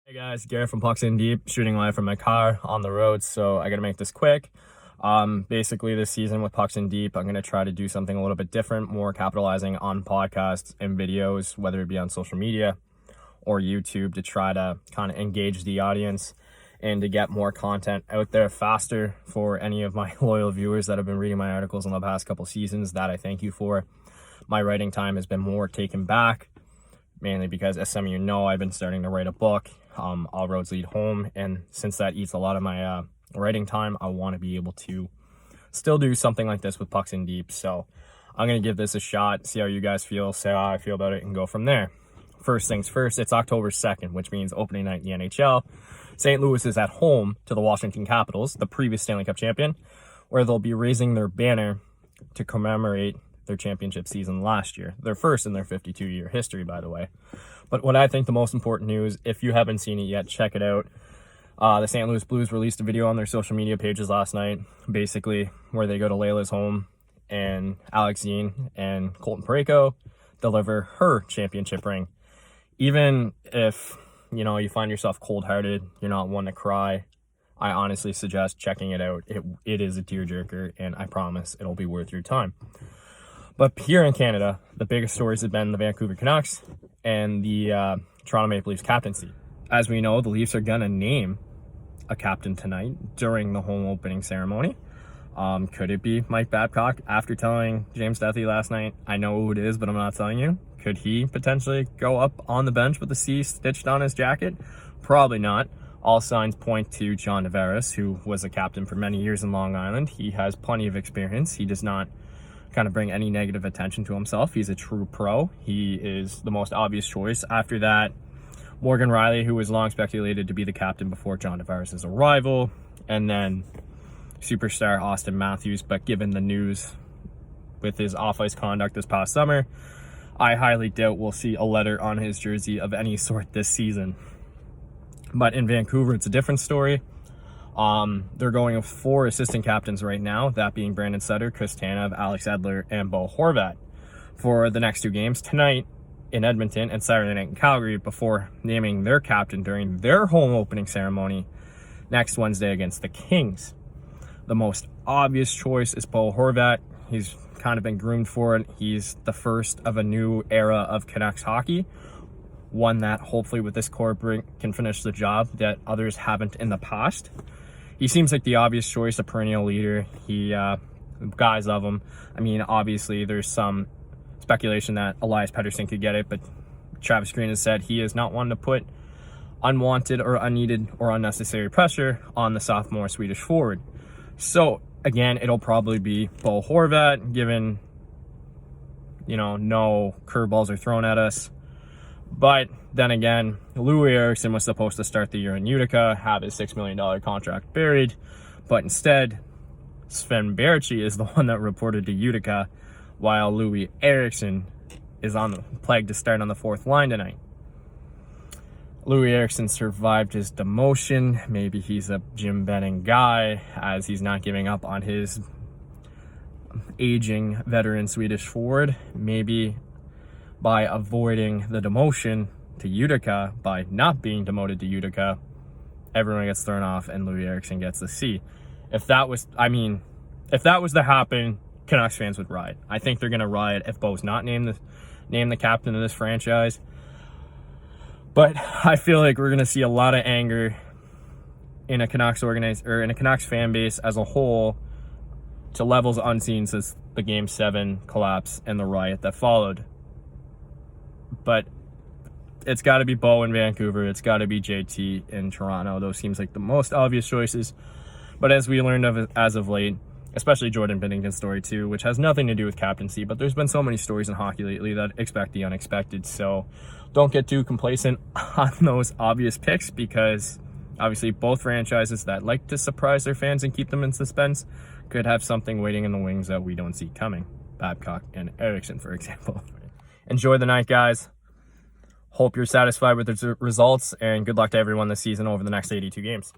Hey guys, Garrett from Pucks in Deep, shooting live from my car on the road, so I gotta make this quick. Basically this season with Pucks in Deep, I'm gonna try to do something a little bit different, more capitalizing on podcasts and videos, whether it be on social media or YouTube, to try to kind of engage the audience and to get more content out there faster for any of my loyal viewers that have been reading my articles in the past couple seasons. That I thank you for. My writing time has been more taken back, mainly because, as some of you know, I've been starting to write a book, All Roads Lead Home, and since that eats a lot of my writing time, I want to be able to still do something like this with Pucks in Deep. So I'm going to give this a shot, see how you guys feel, say how I feel about it, and go from there. First things first, it's October 2nd, which means opening night in the NHL. St. Louis is at home to the Washington Capitals, the previous Stanley Cup champion, where they'll be raising their banner to commemorate their championship season last year. Their first in their 52-year history, by the way. But what I think the most important news, if you haven't seen it yet, check it out. The St. Louis Blues released a video on their social media pages last night, basically where they go to Layla's home and Alex Zine and Colton Parayko deliver her championship ring. Even if, you find yourself cold-hearted, you're not one to cry, I honestly suggest checking it out. It is a tearjerker, and I promise it'll be worth your time. But here in Canada, the biggest stories have been the Vancouver Canucks and the Toronto Maple Leafs captaincy. As we know, the Leafs are going to name a captain tonight during the home opening ceremony. Could it be Mike Babcock? After telling James Duthie last night, I know who it is, but I'm not telling you. Could he potentially go up on the bench with the C stitched on his jacket? Probably not. All signs point to John Tavares, who was a captain for many years in Long Island. He has plenty of experience. He does not kind of bring any negative attention to himself. He's a true pro. He is the most obvious choice. After that, Morgan Riley, who was long speculated to be the captain before John Tavares' arrival, and then superstar Austin Matthews. But given the news with his off-ice conduct this past summer, I highly doubt we'll see a letter on his jersey of any sort this season. But in Vancouver, it's a different story. They're going with 4 assistant captains right now, that being Brandon Sutter, Chris Tanev, Alex Edler, and Bo Horvat for the next 2 games, tonight in Edmonton and Saturday night in Calgary, before naming their captain during their home opening ceremony next Wednesday against the Kings. The most obvious choice is Bo Horvat. He's kind of been groomed for it. He's the first of a new era of Canucks hockey, one that hopefully with this core can finish the job that others haven't in the past. He seems like the obvious choice, a perennial leader. Guys love him. I mean, obviously there's some speculation that Elias Pettersson could get it, but Travis Green has said he is not one to put unwanted or unneeded or unnecessary pressure on the sophomore Swedish forward. So again, it'll probably be Bo Horvat, given, no curveballs are thrown at us. But then again, Louis Eriksson was supposed to start the year in Utica, have his $6 million contract buried, but instead, Sven Baertschi is the one that reported to Utica, while Louis Eriksson is on the plague to start on the 4th line tonight. Louis Eriksson survived his demotion. Maybe he's a Jim Benning guy, as he's not giving up on his aging veteran Swedish forward. Maybe by avoiding the demotion to Utica, by not being demoted to Utica, everyone gets thrown off and Louis Eriksson gets the C. If that was to happen, Canucks fans would riot. I think they're going to riot if Bo's not named the captain of this franchise. But I feel like we're going to see a lot of anger in a Canucks in a Canucks fan base as a whole, to levels unseen since the Game 7 collapse and the riot that followed. But it's got to be Bo in Vancouver. It's got to be JT in Toronto. Those seems like the most obvious choices. But as we learned as of late, especially Jordan Binnington's story too, which has nothing to do with captaincy, but there's been so many stories in hockey lately that expect the unexpected. So don't get too complacent on those obvious picks, because obviously both franchises that like to surprise their fans and keep them in suspense could have something waiting in the wings that we don't see coming. Babcock and Eriksson, for example. Enjoy the night, guys. Hope you're satisfied with the results, and good luck to everyone this season over the next 82 games.